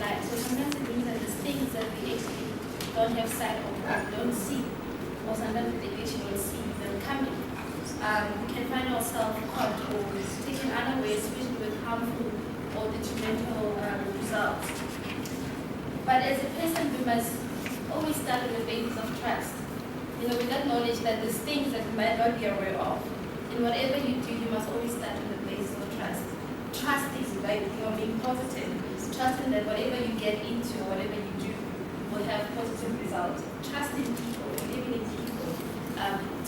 blind. So sometimes it means that there's things that we actually don't have sight of, or don't see, or sometimes we actually don't see them coming. We can find ourselves caught or taken unawares, especially with harmful or detrimental results. But as a person, we must always start with the basis of trust. With that knowledge that there's things that we might not be aware of. In whatever you do, you must always start with the basis of trust. Trust is like being positive. Trusting that whatever you get into or whatever you do will have positive results. Trusting people, believing in people,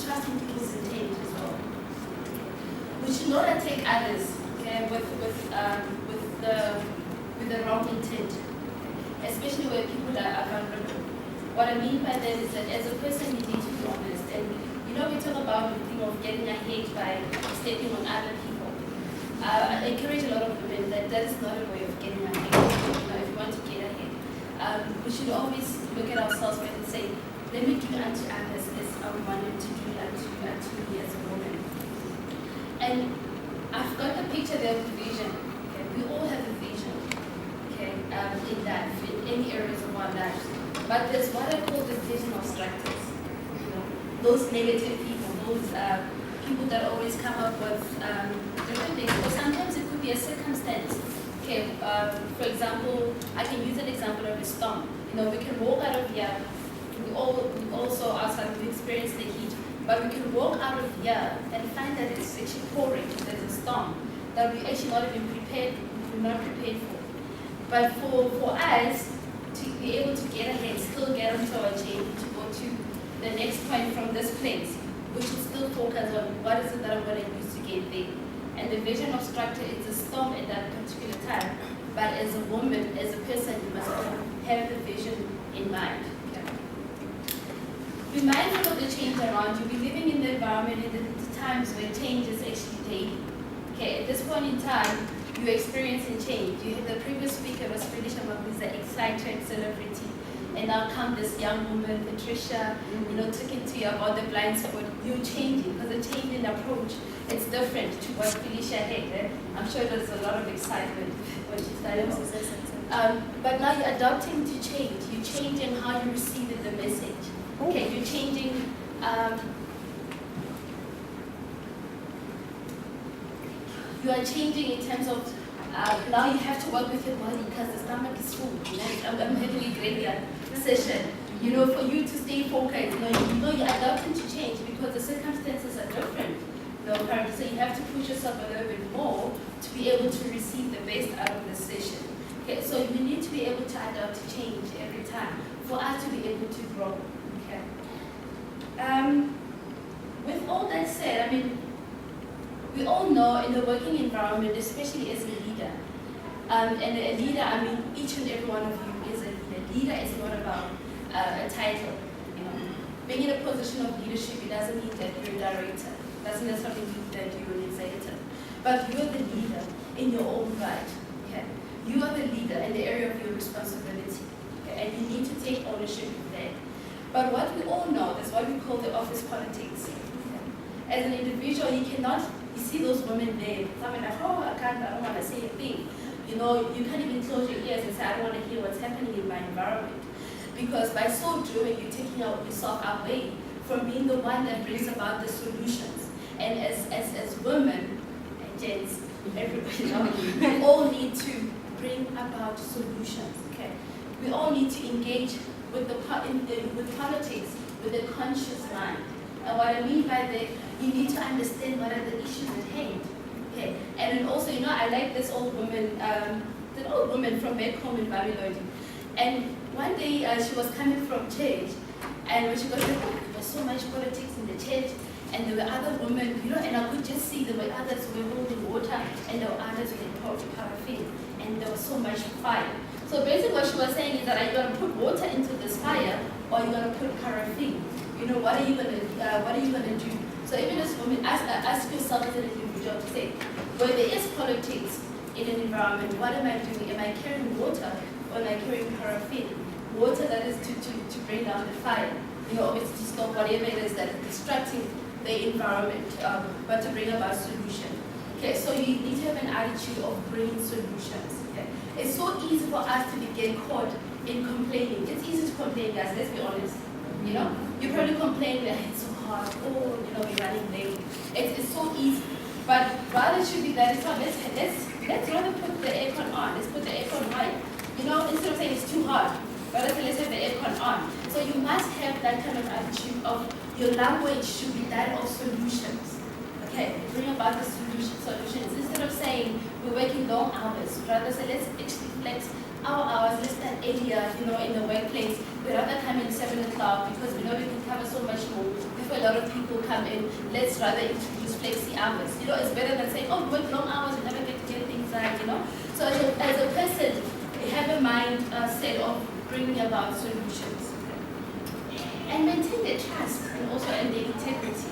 trusting people's intent as well. We should not attack others, okay, with the wrong intent, especially where people are vulnerable. What I mean by that is that as a person, you need to be honest. And we talk about the thing of getting ahead by stepping on other people. I encourage a lot of women that is not a way of getting ahead. If you want to get ahead, we should always look at ourselves and say, let me do unto others as I wanted to do unto me as a woman. And I've got the picture there of the vision. Okay? We all have a vision, okay, in life, in any areas of our lives. But there's what I call the vision obstructors. Those negative people, those people that always come up with different things. Or sometimes it could be a circumstance. Okay, for example, I can use an example of a storm. We can walk out of here. We also outside we experience the heat, but we can walk out of here and find that it's actually pouring. There's a storm that we actually not even prepared. We're not prepared for. But for us to be able to get ahead, still get onto our journey to go to the next point from this place, we should still focus on what is it that I'm going to use to get there. And the vision of structure is a storm at that particular time. But as a woman, as a person, you must have the vision in mind. Okay? Be mindful of the change around you. We're living in the environment in the times where change is actually daily. Okay, at this point in time, you're experiencing change. You had the previous speaker was Patricia Stock, who's an excited celebrity. And now come this young woman, Patricia, talking to you about the blind spot. You're changing, because the change in approach, it's different to what Felicia had. I'm sure there's a lot of excitement when she started. But now you're adapting to change. You're changing how you receive the message. Okay, you're changing. You are changing in terms of now you have to work with your body because the stomach is full. I'm having a graveyard session. For you to stay focused, you're adapting to change because the circumstances are different. So you have to push yourself a little bit more to be able to receive the best out of the session. Okay, so you need to be able to adapt to change every time for us to be able to grow. Okay. With all that said, we all know in the working environment, especially as a leader, and a leader, each and every one of you is a leader. Leader is not about a title. Being in a position of leadership, it doesn't mean that you're a director. It doesn't necessarily mean that you're an executive. But you're the leader in your own right. Okay? You are the leader in the area of your responsibility. Okay? And you need to take ownership of that. But what we all know is what we call the office politics. Okay? As an individual, you see those women there, someone like, I don't want to say a thing. You can't even close your ears and say, I don't want to hear what's happening in my environment. Because by so doing, you're taking yourself away from being the one that brings about the solutions. And as women and gents, everybody, we all need to bring about solutions. Okay, we all need to engage with with politics with a conscious mind. And what I mean by that, you need to understand what are the issues at hand. Okay, and then also, I like this old woman, from back home in Babylon. And one day she was coming from church, and when she got there, there was so much politics in the church, and there were other women, and I could just see there were others who were holding water, and there were others who were pouring paraffin, and there was so much fire. So basically what she was saying is that are you going to put water into this fire, or are you going to put paraffin? What are you going to do? So even as women, ask yourself as an individual to say, where there is politics in an environment, what am I doing? Am I carrying water, or am I carrying paraffin? Water that is to bring down the fire, obviously to stop whatever it is that is distracting the environment, but to bring about solution. Okay, so you need to have an attitude of bringing solutions. Okay? It's so easy for us to get caught in complaining. It's easy to complain, guys, let's be honest. You know, you probably complain that it's so hard, oh, you know, we're running late. It's so easy. But rather it should be that it's not, let's rather put the aircon on. Let's put the aircon high. You know, instead of saying it's too hard, rather let's have the aircon on. So you must have that kind of attitude of your language should be that of solutions. Okay, bring about the solutions. Instead of saying we're working long hours, rather say let's actually flex our hours, let's start earlier, you know, in the workplace. We'd rather come in 7 o'clock because we know we can cover so much more before a lot of people come in. Let's rather introduce flexi hours. You know, it's better than saying, oh, we work long hours, we never get to get things done, you know. So as a person, have a mind set of bringing about solutions. And maintain the trust and also in the integrity.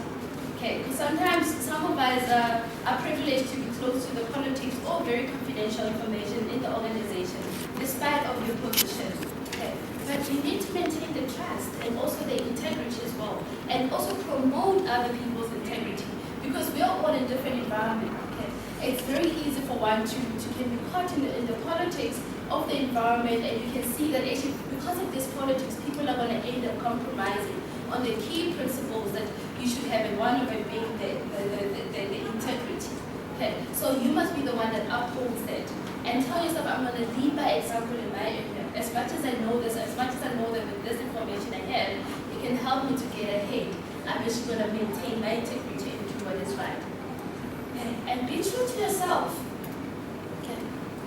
Okay, because sometimes some of us are privileged to be close to the politics or very confidential information in the organization, despite of your position. Okay, but you need to maintain the trust and also the integrity as well, and also promote other people's integrity, because we are all in different environments. Okay, it's very easy for one to get caught in the politics of the environment, and you can see that actually because of this politics, people are going to end up compromising on the key principles that you should have, and one of it being the integrity. Okay, so you must be the one that upholds that, and tell yourself, I'm going to lead by example in my area. As much as I know this, as much as I know that with this information I have, it can help me to get ahead. I'm just going to maintain my integrity and do what is right. Okay, and be true to yourself.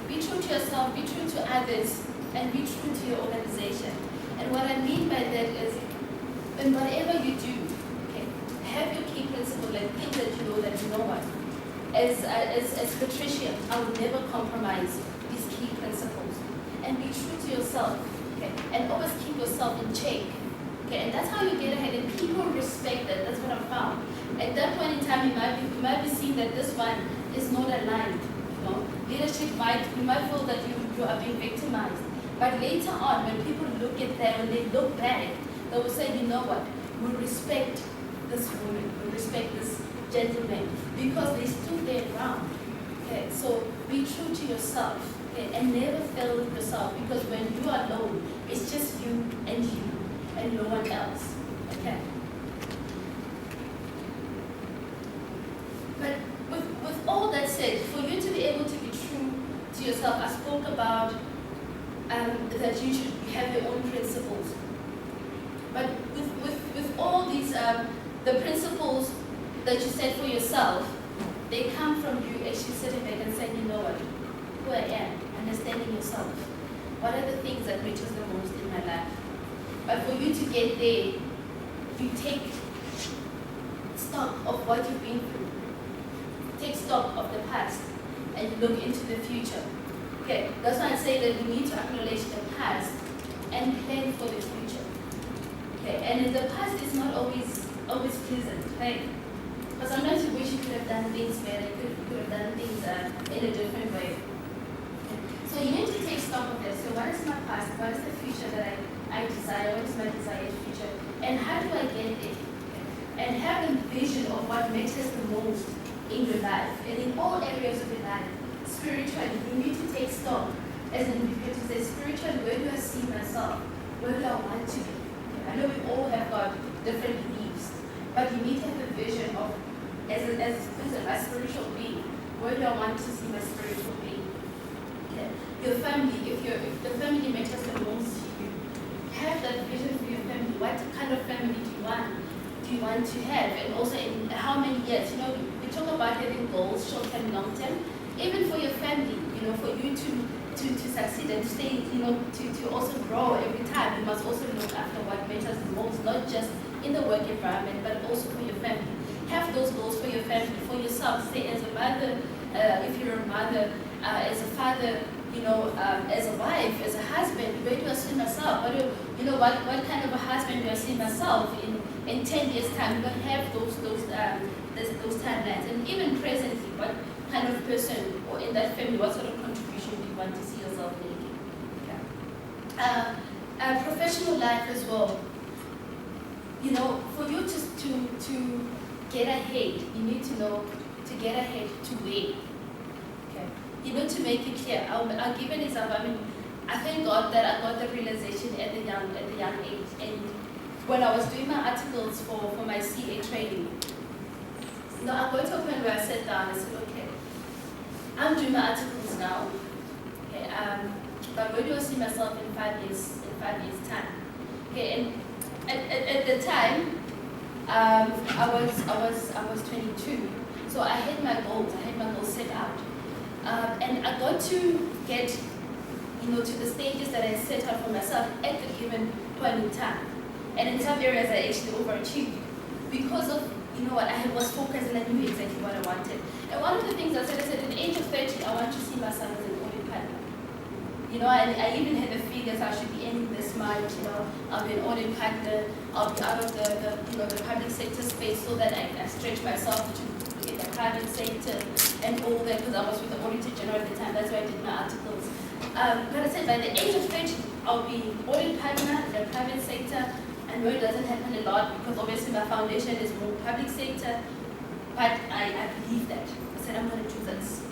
Be true to yourself, be true to others, and be true to your organization. And what I mean by that is, in whatever you do, okay, have your key principle and things that you know what. As Patricia, I would never compromise these key principles. And be true to yourself, okay, and always keep yourself in check. Okay, and that's how you get ahead, and people respect that. That's what I found. At that point in time, you might be seeing that this one is not aligned. Leadership you might feel that you are being victimized. But later on, when people look at that, when they look back, they will say, you know what, we respect this woman, we respect this gentleman, because they stood their ground. Okay, so be true to yourself, okay, and never fail yourself, because when you are alone, it's just you and no one else. Okay. But with all that said, for you to be able to be true to yourself, I spoke about that you should have your own principles. But with all these, the principles that you set for yourself, they come from you actually sitting back and saying, you know what, who I am, understanding yourself. What are the things that matters the most in my life? But for you to get there, you take stock of what you've been through. Take stock of the past and look into the future. Okay, that's why I say that we need to acknowledge the past and plan for the future. Okay, and in the past it's not always pleasant, right? But sometimes you wish you could have done things better, you could have done things in a different way. Okay. So you need to take stock of this. So what is my past? What is the future that I desire? What is my desired future? And how do I get there? Okay. And have a vision of what matters the most in your life and in all areas of your life. Spiritually, you need to take stock as an individual to say, spiritually, where do I see myself? Where do I want to be? I know we all have got different beliefs, but you need to have a vision of, as a spiritual being, where do I want to see my spiritual being? Okay. Your family, if the family matters the most to you, have that vision for your family. What kind of family do you want to have? And also in how many years? You know, we talk about having goals, short-term, long-term. Even for your family, you know, for you to succeed and stay, you know, to also grow every time, you must also look after what matters the most, not just in the work environment, but also for your family. Have those goals for your family, for yourself. Say, as a mother, if you're a mother, as a father, you know, as a wife, as a husband, where do I see myself? What kind of a husband do I see myself in 10 years' time? You're going to have those timelines. And even presently, what kind of person or in that family, what sort of contribution do you want to see yourself making? Okay. Professional life as well. You know, for you to get ahead, you need to know to get ahead to where. Okay. to make it clear. I'll give an example. I mean, I thank God that I got the realization at the young age. And when I was doing my articles for my CA training, I got to a point where I sat down and said, okay, I'm doing my articles now. Okay, but where do I see myself in 5 years? In 5 years' time? Okay, and at the time, I was 22, so I had my goals. I had my goals set out, and I got to get, to the stages that I set out for myself at the given point in time. And in some areas, I actually overachieved because of what I was focused and I knew exactly what I wanted. And one of the things I said at the age of 30, I want to see myself as an audit partner. I even had the figures I should be earning this much. I'll be an audit partner. I'll be out of the public sector space so that I stretch myself to get the private sector and all that, because I was with the Auditor General at the time. That's where I did my articles. But I said by the age of 30, I'll be audit partner in the private sector. I know it doesn't happen a lot because obviously my foundation is more public sector, but I believe that. I said I'm going to do this.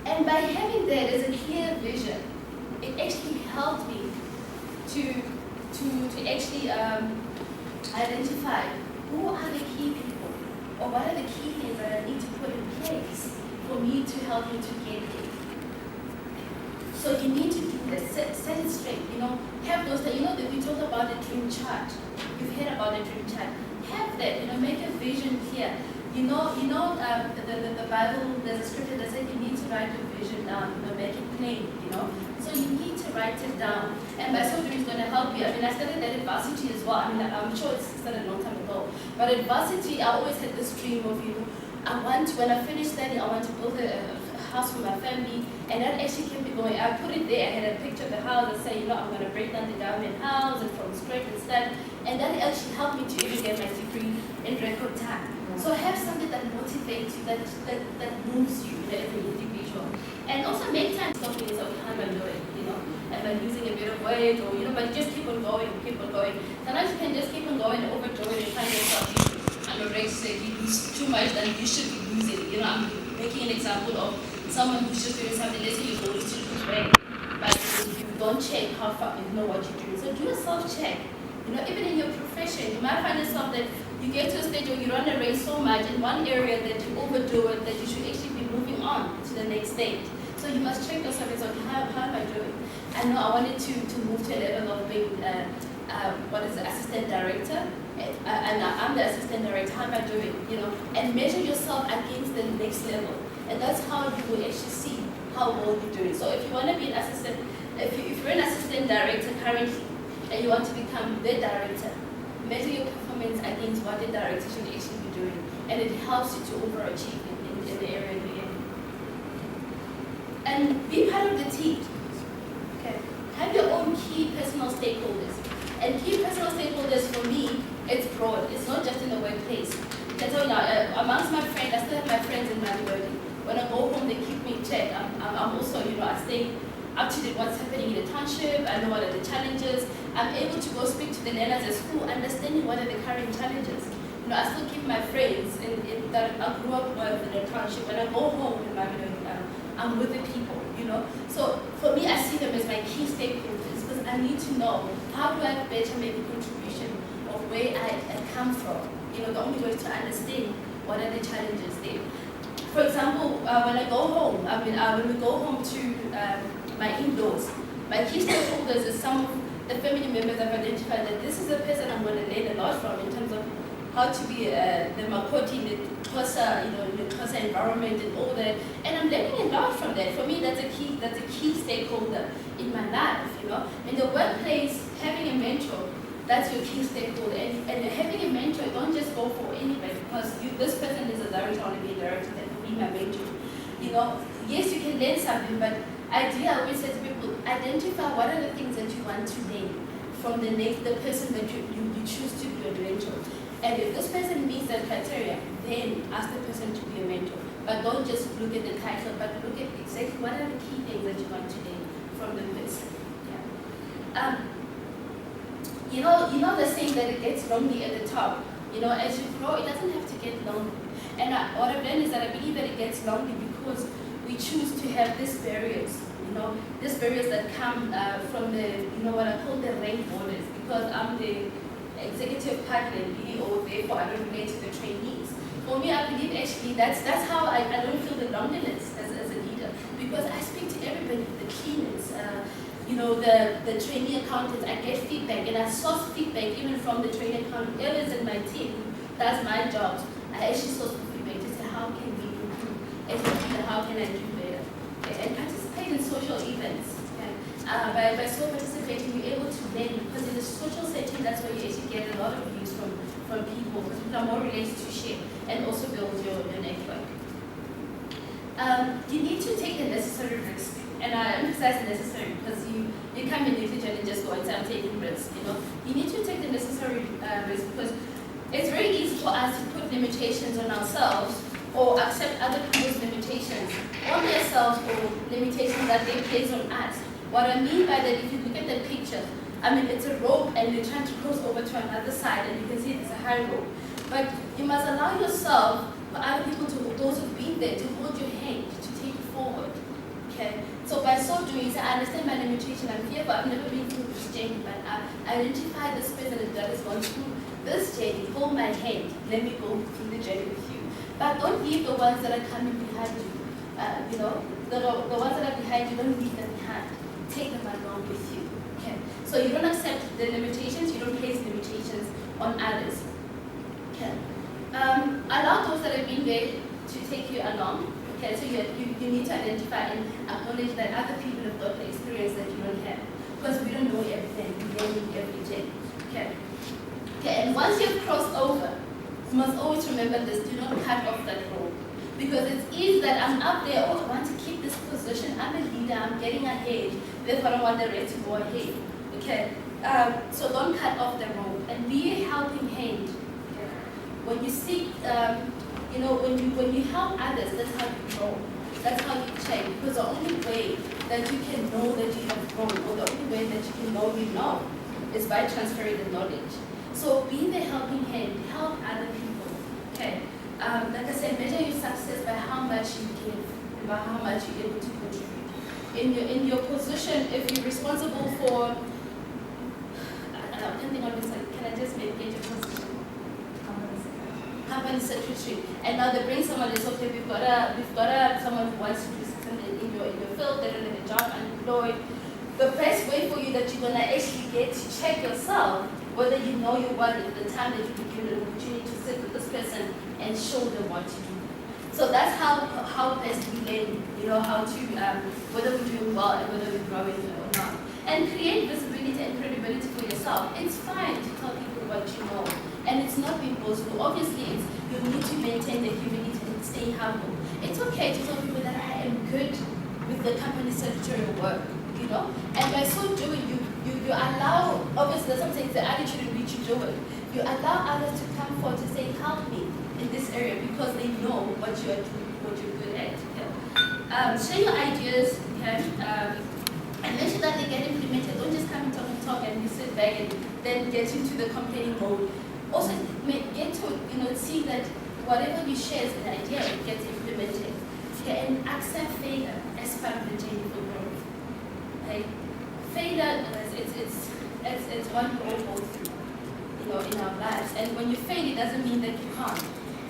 And by having that as a clear vision, it actually helped me to actually identify who are the key people or what are the key things that I need to put in place for me to help me to get there. So you need to do this, set it straight, have those that, that we talk about the dream chart. You've heard about the dream chart. Have that, make a vision clear. The Bible, there's a scripture that says you need to write your vision down, make it plain, So you need to write it down. And by so doing, it's going to help you. I mean, I studied that at varsity as well. I mean, I'm sure it started a long time ago. But at varsity, I always had this dream of, when I finish studying, I want to build a house for my family, and that actually kept me going. I put it there. I had a picture of the house and say, I'm going to break down the government house and from scratch and stuff, and that actually helped me to even get my degree in record time. So have something that motivates you, that moves you, every individual, and also make time to something. So how am I doing? Am I losing a bit of weight, or but just keep on going, keep on going. Sometimes you can just keep on going and overdo it and find yourself anorexic, you lose too much than you should be losing. I'm making an example of someone who's just doing something, let's say your goal is to lose weight, but you don't check how far, what you're doing. So do a self-check. Even in your profession, you might find yourself that you get to a stage where you run a race so much in one area that you overdo it, that you should actually be moving on to the next stage. So you must check yourself and say, how am I doing? I know I wanted to move to a level of being, assistant director, and I'm the assistant director, how am I doing? And measure yourself against the next level. And that's how you will actually see how well you're doing. So if you want to be an assistant, if you're an assistant director currently, and you want to become the director, measure your performance against what the director should actually be doing. And it helps you to overachieve in the area you're in. And be part of the team. Okay. Have your own key personal stakeholders. And key personal stakeholders for me, it's broad. It's not just in the workplace. That's all now. Amongst my friends, I still have my friends in Nairobi. When I go home, they keep me in check. I'm also, I stay up to date what's happening in the township. I know what are the challenges. I'm able to go speak to the learners at school, understanding what are the current challenges. I still keep my friends that I grew up with in the township. When I go home in my I'm with the people, So for me, I see them as my key stakeholders because I need to know how do I better make a contribution of where I come from. The only way to understand what are the challenges there. For example, when I go home, when we go home to my in-laws, my key stakeholders is some of the family members have identified that this is a person I'm going to learn a lot from in terms of how to be the Makoti, the Xhosa, the Xhosa environment and all that. And I'm learning a lot from that. For me, that's a key stakeholder in my life, In the workplace, having a mentor, that's your key stakeholder. And having a mentor, don't just go for anybody because this person is a director, I want to be a director, that will be my mentor. Yes, you can learn something, but ideally, I always say to people, identify what are the things that you want to learn from the person that you choose to be your mentor. And if this person meets that criteria, then ask the person to be a mentor. But don't just look at the title, but look at exactly what are the key things that you want to learn from the person. Yeah. The saying that it gets lonely at the top. As you grow, it doesn't have to get lonely. And what I've learned is that I believe that it gets lonely because we choose to have these barriers, these barriers that come from the, what I call the rank borders, because I'm the executive partner in BDO, therefore I don't relate to the trainees. For me, I believe actually that's how I don't feel the loneliness as a leader, because I speak to everybody, the cleaners, the trainee accountants. I get feedback, and I source feedback even from the trainee accountant. Whoever's in my team, that's my job. I actually source feedback to say how can we improve, as a leader, how can I do better, okay? And participate in social events. Okay? By so participating, you're able to learn, because in a social setting, that's where you actually get a lot of views from people, because people are more related to share and also build your network. You need to take the necessary risk, and I emphasize necessary because you can't be negligent and just go and say I'm taking risk. You need to take the necessary risk, because it's very easy for us to put limitations on ourselves or accept other people's limitations on themselves or limitations that they place on us. What I mean by that, if you look at the picture, it's a rope and you're trying to cross over to another side, and you can see it's a high rope. But you must allow yourself, for other people, those who've been there, to hold your hand, to take you forward. Okay? So by so doing, you say, I understand my limitation, I'm fearful, I've never been through this journey, but I identify this person that has gone through this journey, hold my hand, let me go through the journey with you. But don't leave the ones that are coming behind you. The ones that are behind you, don't leave them behind. Take them along with you. Okay? So you don't accept the limitations, you don't place limitations on others. Okay? Allow those that have been there to take you along. Okay, so you need to identify and acknowledge that other people have got the experience that you don't have, because we don't know everything, we learn every day. Okay. Okay, and once you've crossed over, you must always remember this: do not cut off that rope, because it's easy that I'm up there. Oh, I want to keep this position. I'm a leader. I'm getting ahead. Therefore, I don't want the rest to go ahead. Okay. So don't cut off the rope and be a helping hand. Okay. When you seek. When you help others, that's how you grow. That's how you change. Because the only way that you can know that you have grown, or the only way that you can know you know, is by transferring the knowledge. So be the helping hand, help other people. Okay. Like I said, measure your success by how much you give and by how much you're able to contribute. In your position, if you're responsible for, I can't think of it. Can I just get your position? Company secretary, and now they bring someone that's okay. We've got someone who wants to do something in your field. They don't have a job, unemployed. The best way for you that you're gonna actually get to check yourself whether you know your worth at the time that you give an opportunity to sit with this person and show them what to do. So that's how best we learn, how to whether we're doing well and whether we're growing or not. And create visibility and credibility for yourself. It's fine to tell people what you know. And it's not being boastful. Obviously, you need to maintain the humility and stay humble. It's okay to tell people that I am good with the company secretarial work, And by so doing, you allow, obviously, sometimes the attitude in which you do it, you allow others to come forward to say, help me in this area, because they know what you are doing, what you're good at. Okay? Share your ideas, okay? And make sure that they get implemented. Don't just come and talk and you sit back and then get into the complaining mode. Also, get to see that whatever you share as an idea, it gets implemented. Okay, and accept failure as part of the journey for growth. Okay, failure it's what we all go through, in our lives. And when you fail, it doesn't mean that you can't.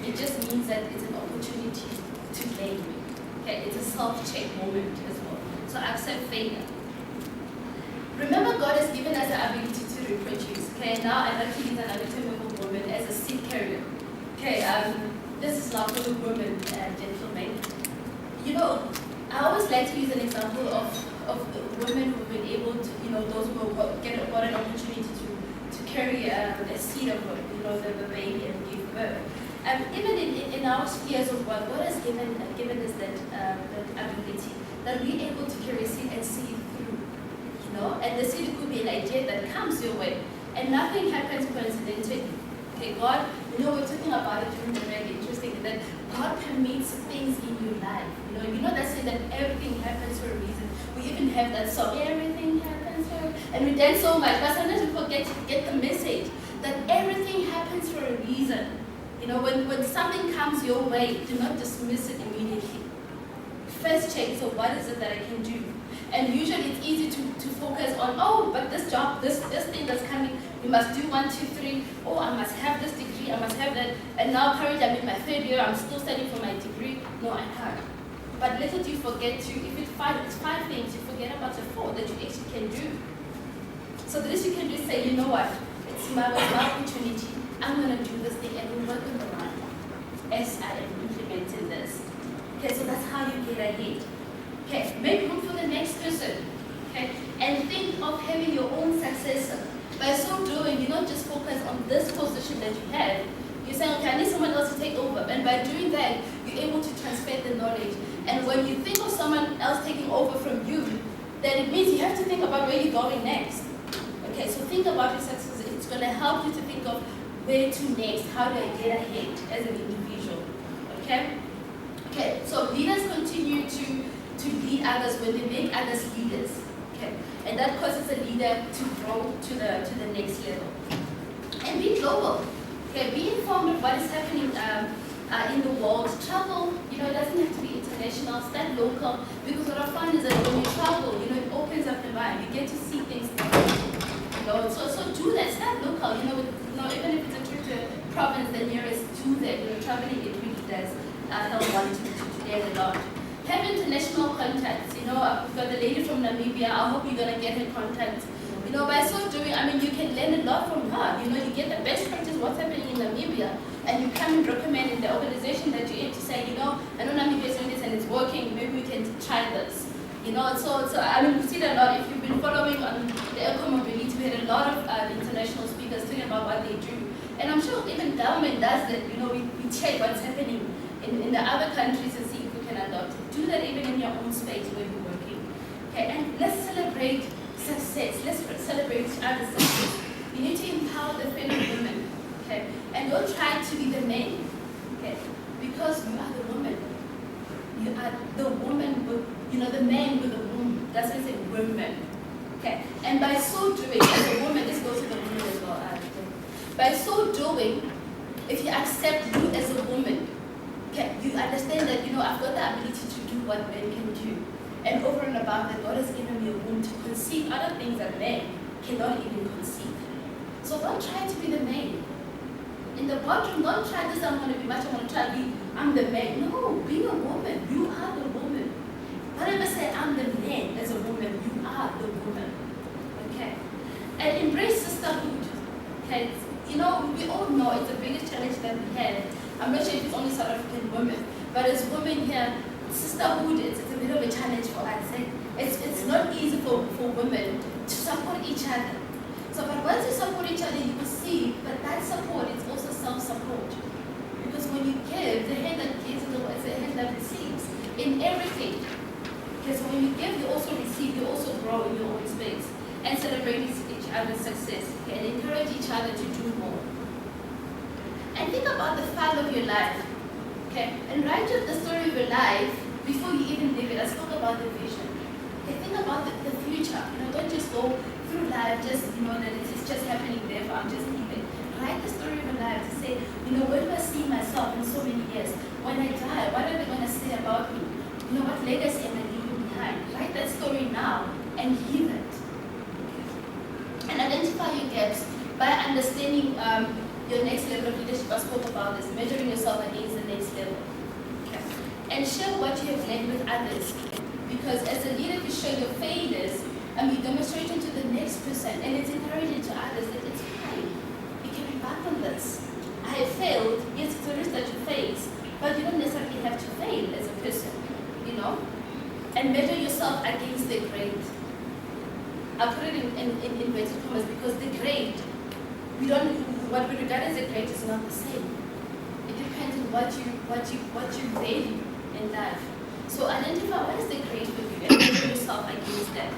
It just means that it's an opportunity to learn. Okay, it's a self-check moment as well. So accept failure. Remember, God has given us the ability to reproduce. Okay, now I'd like to use another typical woman as a seed carrier. Okay, this is now for the women and gentlemen. I always like to use an example of women who've been able to, those who got an opportunity to carry a seed of, the baby and give birth. Even in our spheres of work, God has given us that ability that we're able to carry a seed and see it through. And the seed could be an idea that comes your way, and nothing happens coincidentally. Okay, God, we're talking about it during the very interesting that God permits things in your life. That saying that everything happens for a reason. We even have that song, everything happens for, and we dance so much, but sometimes we forget to get the message that everything happens for a reason. When something comes your way, do not dismiss it immediately. first check, so what is it that I can do? And usually it's easy to focus on, oh, but this job, this thing that's coming, you must do 1, 2, 3. Oh, I must have this degree, I must have that. And now currently I'm in my 3rd year, I'm still studying for my degree. No, I can't. But little do you forget to, if it's 5 things, you forget about the 4 that you actually can do. So this you can just say, you know what, it's my opportunity. I'm going to do this thing and we'll work on the run as I am implementing this. Okay, so that's how you get ahead. Okay, make room for the next person. Okay, and think of having your own successor. By so doing, you not just focus on this position that you have. You say, okay, I need someone else to take over. And by doing that, you're able to transfer the knowledge. And when you think of someone else taking over from you, then it means you have to think about where you're going next. Okay, so think about your success. It's going to help you to think of where to next. How do I get ahead as an individual? Okay? Okay, so leaders continue to lead others when they make others leaders. Okay, and that causes a leader to grow to the next level. And be global. Okay, be informed of what is happening in the world. Travel, it doesn't have to be international, start local, because what I find is that when you travel, it opens up the mind. You get to see things differently. So do that, start local, even if it's a trip to a province, the nearest, do that. Traveling, it really does help one to learn a lot. Have international contacts. We've got the lady from Namibia. I hope you're going to get her contacts. By so doing, you can learn a lot from her. You get the best practice, what's happening in Namibia, and you come and recommend in the organization that you're in to say, I know Namibia is doing this and it's working, maybe we can try this. We see that a lot. If you've been following on the eco-mobility, we had a lot of international speakers talking about what they do. And I'm sure even government does that. We check what's happening in the other countries and see if we can adopt it. Do that even in your own space where you're working. Okay, and let's celebrate success. Let's celebrate each other's success. You need to empower the fellow women. Okay, and don't try to be the men. Okay, because you are the woman. You are the woman with, the man with the womb. That's why I say women. Okay, and by so doing, as a woman, this goes to the women as well. By so doing, if you accept you as a woman, okay, you understand that, I've got the ability to do what men can do. And over and above that, God has given me a womb to conceive other things that men cannot even conceive. So don't try to be the man. In the bedroom, don't try this, I'm going to be much, I want to try to be, I'm the man. No, be a woman. You are the woman. Don't ever say, I'm the man as a woman. You are the woman. Okay? And embrace sisterhood. Okay? We all know it's the biggest challenge that we have. I'm not sure if it's only South African women, but as women here, sisterhood, it's a bit of a challenge for us. It's not easy for women to support each other. So, but once you support each other, you will see that support is also self-support. Because when you give, the hand that gives is the hand that receives in everything. Because when you give, you also receive, you also grow in your own space. And celebrate each other's success. Okay, and encourage each other to do more. And think about the fun of your life. Okay, and write the story of your life before you even live it. Let's talk about the vision. Okay, think about the future. Don't just go through life just that it's just happening there, but I'm just leaving. Write the story of your life to say, where do I see myself in so many years? When I die, what are they going to say about me? What legacy am I leaving behind? Write that story now and live it. Okay. And identify your gaps by understanding your next level of leadership. I spoke about this, measuring yourself against the next level. Okay. And share what you have learned with others. Because as a leader, you show your failures and you demonstrate it to the next person, and it's encouraging to others that it's fine. You can embark on this. I have failed. Yes, it's a risk that you face, but you don't necessarily have to fail as a person, and measure yourself against the great. I'll put it in inverted commas because the great, what we regard as a great is not the same. It depends on what you value in life. So identify what is the great for you and measure yourself against that.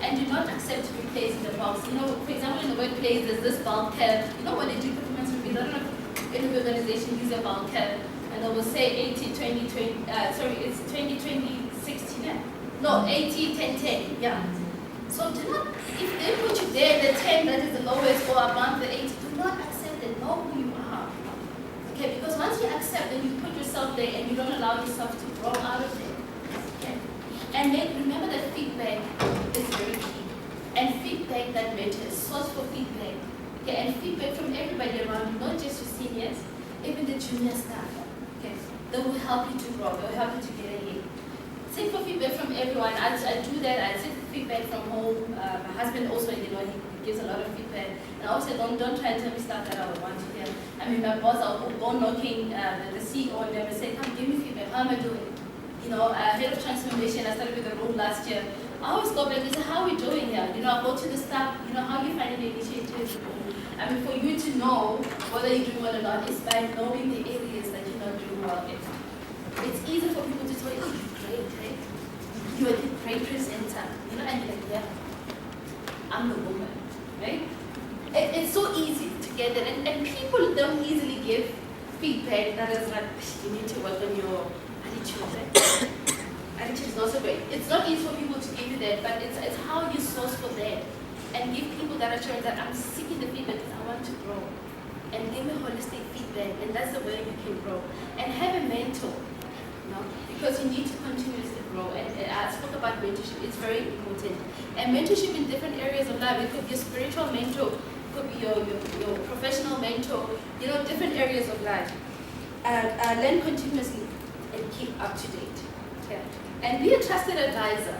And do not accept to be placed in the box. For example, in the workplace, there's this bulk curve. When they do performance reviews, I don't know if any organization uses a bulk curve, and they will say 80, 20, 20, it's 20, 20, 60, yeah? No, 80, 10, 10, yeah. So do not, if they put you there, the 10 that is the lowest or above the 80, do not accept it. Know who you are. Okay, because once you accept and you put yourself there and you don't allow yourself to grow out of it, okay, And remember that feedback is very key. And feedback that matters, source for feedback. Okay, and feedback from everybody around you, not just your seniors, even the junior staff. Okay, they will help you to grow, they will help you to get ahead. Seek for feedback from everyone. I do that. I seek feedback from home. My husband also, he gives a lot of feedback. And I also don't try and tell me stuff that I would want to hear. I mean, my boss, I'll go knocking the CEO and never say, come give me feedback. How am I doing? Head of transformation, I started with the role last year. I always go back and say, how are we doing here? I go to the staff, how are you finding the initiatives? I mean, for you to know whether you're doing well or not is by knowing the areas that you're not doing well in. It's easy for people to say, oh, you're great, right? You're a great presenter. And you're like, yeah, I'm the woman, right? It's so easy to get that. And people don't easily give feedback that is like, you need to work on your attitude, right? Attitude is also great. It's not easy for people to give you that, but it's how you source for that. And give people that assurance that I'm seeking the feedback because I want to grow. And give me holistic feedback, and that's the way you can grow. And have a mentor, because you need to continuously grow. And I spoke about mentorship, it's very important. And mentorship in different areas of life, it could be a spiritual mentor, it could be your professional mentor, different areas of life. Learn continuously and keep up to date. Okay? And be a trusted advisor,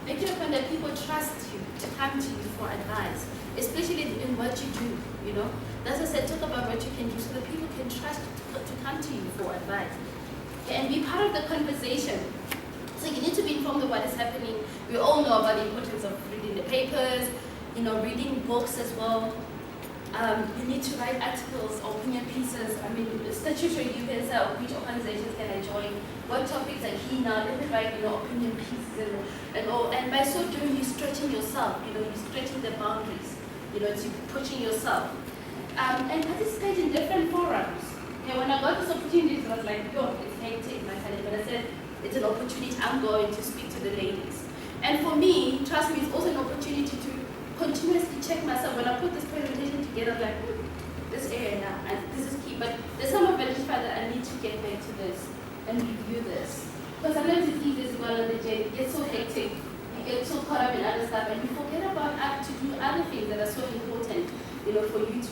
Make it a point that people trust you to come to you for advice, especially in what you do, That's what I said, talk about what you can do so that people can trust to come to you for advice. Okay? And be part of the conversation. So you need to be informed of what is happening. We all know about the importance of reading the papers, reading books as well. You need to write articles, opinion pieces. I mean, statutory, you can say which organizations can I join, what topics are key now, let me write, opinion pieces and all. And by so doing, you're stretching yourself, you're stretching the boundaries, you're pushing yourself. And participate in different forums. When I got this opportunity, it was like, it's hectic, my talent, but I said, it's an opportunity, I'm going to speak to the ladies. And for me, trust me, it's also an opportunity to continuously check myself. When I put this presentation together, I'm like, this area now, and this is key. But there's some of it that I need to get back to this and review this. Because sometimes it's easy as well on the journey. It gets so hectic, you get so caught up in other stuff, and you forget about to do other things that are so important, for you to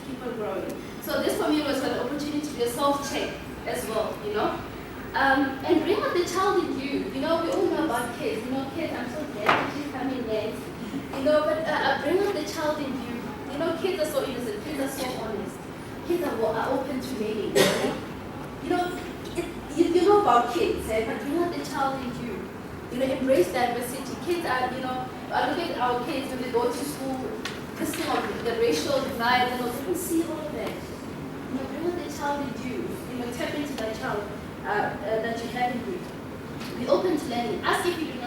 keep on growing. So this for me was an opportunity to do a self-check as well, and bring out the child in you. We all know about kids. Kids, I'm so glad that you come in next. But bring out the child in you. Kids are so innocent. Kids are so honest. Kids are open to learning. You know about kids, but bring out the child in you. Embrace diversity. Kids are, I look at our kids when they go to school, this thing of the racial divide, they don't see all of that. Bring out the child in you. Tap into that child that you have in you. Be open to learning. Ask if you do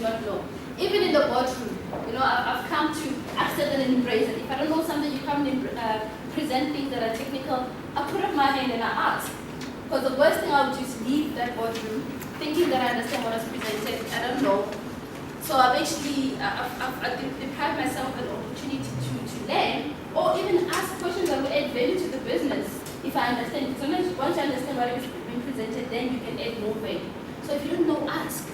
not know. Even in the boardroom, I've come to accept and embrace it. If I don't know something, you come and present things that are technical, I put up my hand and I ask. Because the worst thing I would do is leave that boardroom thinking that I understand what was presented. I don't know. So I've deprived myself of an opportunity to learn or even ask questions that will add value to the business if I understand. Sometimes once you understand what is being presented, then you can add more value. So if you don't know, ask.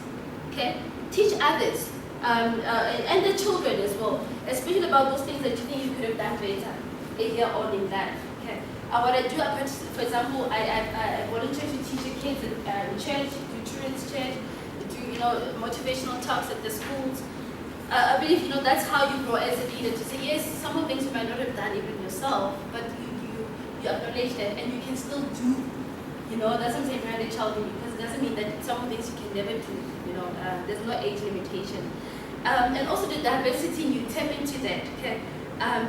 Okay? Teach others. And the children as well, especially about those things that you think you could have done better earlier on in life. Okay. What I do, for example, I volunteer to teach the kids in church, do children's church, do motivational talks at the schools. I believe that's how you grow as a leader. To say yes, some of the things you might not have done even yourself, but you acknowledge that and you can still do. That's what I'm saying, marry a child in you, because it doesn't mean that some of the things you can never do. There's no age limitation. And also the diversity, you tap into that. Okay,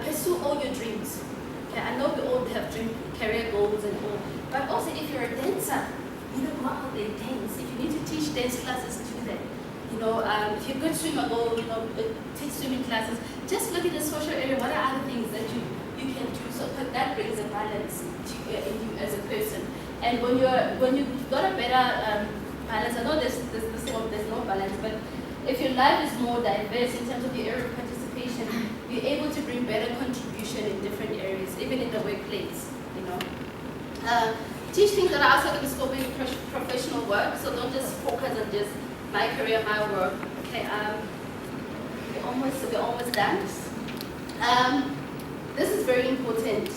pursue all your dreams. Okay, I know we all have career goals and all, but also if you're a dancer, go out there and dance. If you need to teach dance classes, do that. If you're a good swimmer, go teach swimming classes. Just look at the social area. What are other things that you can do? So that brings a balance in you as a person. And when you've got a better balance, I know there's no balance, but if your life is more diverse in terms of your area of participation, you're able to bring better contribution in different areas, even in the workplace. Teach things that are outside of the scope of your professional work, so don't just focus on just my career, my work. Okay, we're almost done. This is very important.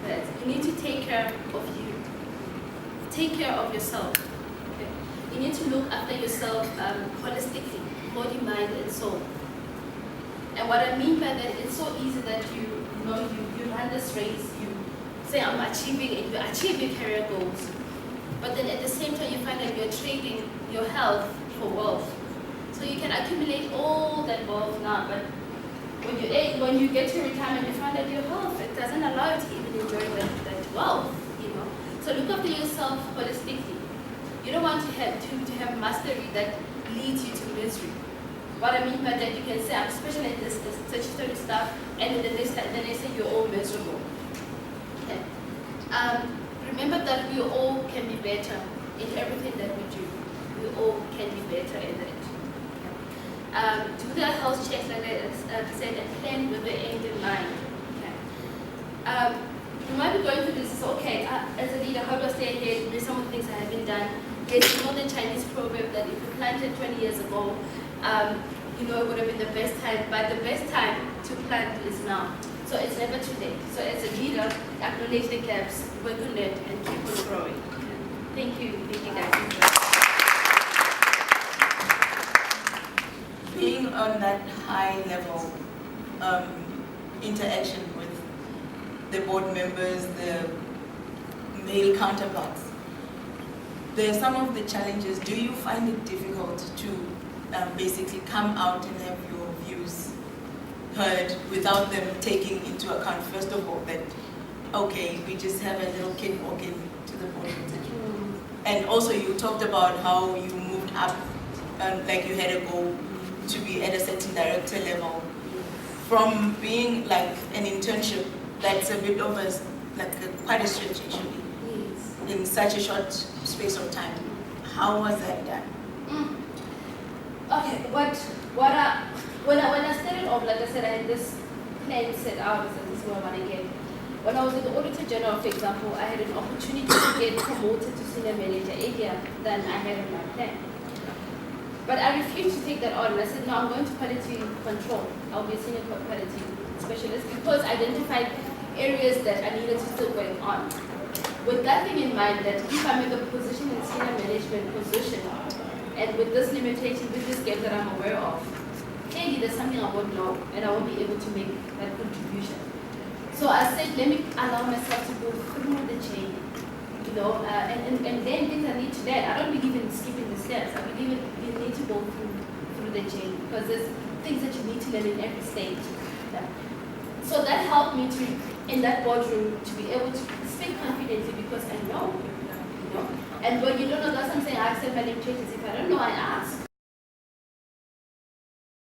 That you need to take care of you. Take care of yourself. Okay? You need to look after yourself holistically, body, mind, and soul. And what I mean by that, it's so easy that you run this race, you say I'm achieving it, you achieve your career goals. But then at the same time, you find that you're trading your health for wealth. So you can accumulate all that wealth now, but when you get to retirement, you find that your health, it doesn't allow you to even enjoy that wealth, So look after yourself holistically. You don't want to have mastery that leads you to misery. What I mean by that, you can say, I'm special at this statutory stuff, and then they say you're all miserable. Okay. Remember that we all can be better in everything that we do. We all can be better in it. Do the health checks, like I said, and plan with the end in mind. Okay. You might be going through this, okay, as a leader, how do I stay ahead? There's some of the things I haven't done. Yes, you know the Chinese proverb that if you planted 20 years ago, it would have been the best time, but the best time to plant is now. So it's never too late. So as a leader, acknowledge the gaps, work on it, and keep on growing. Thank you guys. Being on that high level interaction with the board members, the male counterparts, there are some of the challenges. Do you find it difficult to basically come out and have your views heard without them taking into account, first of all, that, okay, we just have a little kid walking to the board? And also you talked about how you moved up, like you had a goal to be at a certain director level. From being like an internship, that's a bit of quite a stretch actually, in such a short space of time. How was that done? Okay, when I started off, like I said, I had this plan set out, this is what I want to get. When I was at the Auditor General, for example, I had an opportunity to get promoted to senior manager earlier than I had in my plan. But I refused to take that on, and I said, no, I'm going to quality control. I'll be a senior quality specialist, because I identified areas that I needed to still work on. With that thing in mind, that if I'm in the position in senior management position, and with this limitation, with this gap that I'm aware of, clearly there's something I won't know, and I won't be able to make that contribution. So I said, let me allow myself to go through the chain, and then things I need to learn. I don't believe in skipping the steps. I believe you need to go through the chain, because there's things that you need to learn in every stage. Yeah. So that helped me in that boardroom, to be able to speak confidently, because I know, And when you don't know, that's what I'm saying, I accept my limitations. If I don't know, I ask.